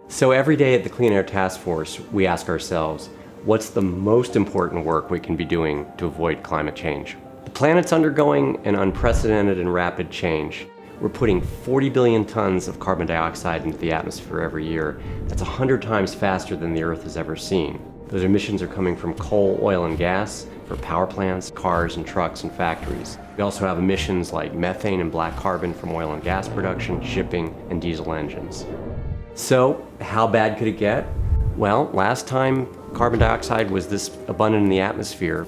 So every day at the Clean Air Task Force, we ask ourselves, what's the most important work we can be doing to avoid climate change? The planet's undergoing an unprecedented and rapid change. We're putting 40 billion tons of carbon dioxide into the atmosphere every year. That's 100 times faster than the Earth has ever seen. Those emissions are coming from coal, oil, and gas, for power plants, cars, and trucks, and factories. We also have emissions like methane and black carbon from oil and gas production, shipping, and diesel engines. So, how bad could it get? Well, last time carbon dioxide was this abundant in the atmosphere,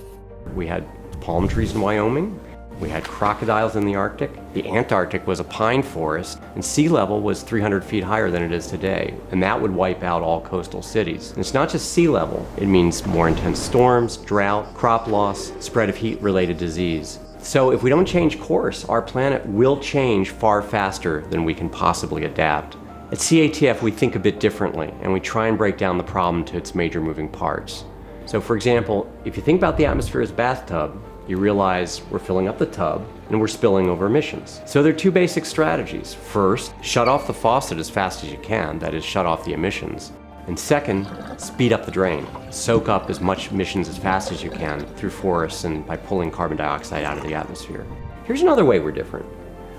we had palm trees in Wyoming, we had crocodiles in the Arctic, the Antarctic was a pine forest, and sea level was 300 feet higher than it is today, and that would wipe out all coastal cities. And it's not just sea level, it means more intense storms, drought, crop loss, spread of heat-related disease. So if we don't change course, our planet will change far faster than we can possibly adapt. At CATF, we think a bit differently, and we try and break down the problem to its major moving parts. So for example, if you think about the atmosphere as a bathtub, you realize we're filling up the tub and we're spilling over emissions. So there are two basic strategies. First, shut off the faucet as fast as you can, that is, shut off the emissions. And second, speed up the drain. Soak up as much emissions as fast as you can through forests and by pulling carbon dioxide out of the atmosphere. Here's another way we're different.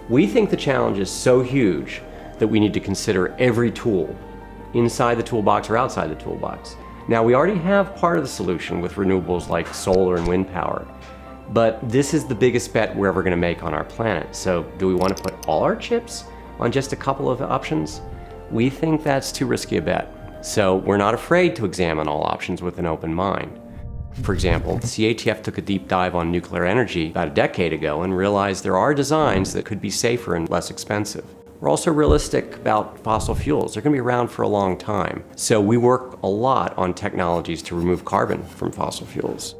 We think the challenge is so huge that we need to consider every tool, inside the toolbox or outside the toolbox. Now, we already have part of the solution with renewables like solar and wind power, but this is the biggest bet we're ever going to make on our planet. So do we want to put all our chips on just a couple of options? We think that's too risky a bet. So we're not afraid to examine all options with an open mind. For example, CATF took a deep dive on nuclear energy about a decade ago and realized there are designs that could be safer and less expensive. We're also realistic about fossil fuels. They're going to be around for a long time. So we work a lot on technologies to remove carbon from fossil fuels.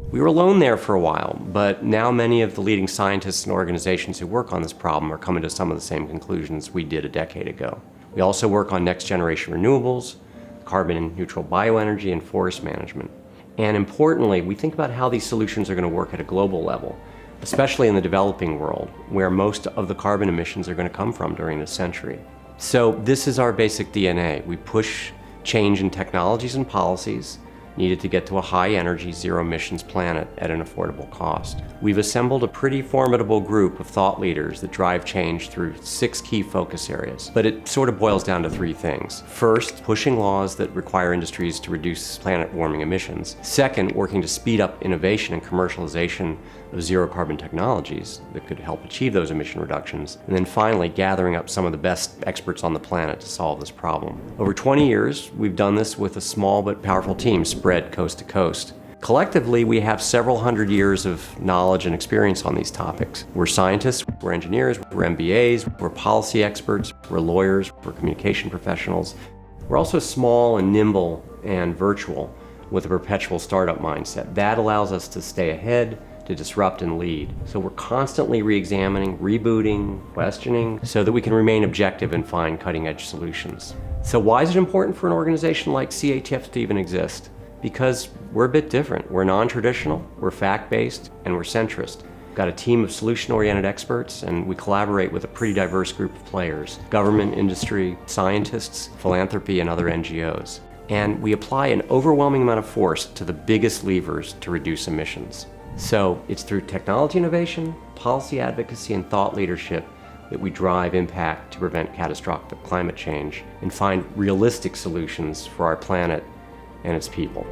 We were alone there for a while, but now many of the leading scientists and organizations who work on this problem are coming to some of the same conclusions we did a decade ago. We also work on next generation renewables, carbon neutral bioenergy, and forest management. And importantly, we think about how these solutions are going to work at a global level, especially in the developing world, where most of the carbon emissions are going to come from during this century. So this is our basic DNA. We push change in technologies and policies needed to get to a high-energy, zero-emissions planet at an affordable cost. We've assembled a pretty formidable group of thought leaders that drive change through 6 key focus areas, but it sort of boils down to 3 things. First, pushing laws that require industries to reduce planet-warming emissions. Second, working to speed up innovation and commercialization of zero-carbon technologies that could help achieve those emission reductions. And then finally, gathering up some of the best experts on the planet to solve this problem. Over 20 years, we've done this with a small but powerful team spread coast to coast. Collectively, we have several hundred years of knowledge and experience on these topics. We're scientists, we're engineers, we're MBAs, we're policy experts, we're lawyers, we're communication professionals. We're also small and nimble and virtual with a perpetual startup mindset. That allows us to stay ahead, to disrupt and lead. So we're constantly re-examining, rebooting, questioning, so that we can remain objective and find cutting-edge solutions. So why is it important for an organization like CATF to even exist? Because we're a bit different. We're non-traditional, we're fact-based, and we're centrist. We've got a team of solution-oriented experts, and we collaborate with a pretty diverse group of players: government, industry, scientists, philanthropy, and other NGOs. And we apply an overwhelming amount of force to the biggest levers to reduce emissions. So it's through technology innovation, policy advocacy, and thought leadership that we drive impact to prevent catastrophic climate change and find realistic solutions for our planet and its people.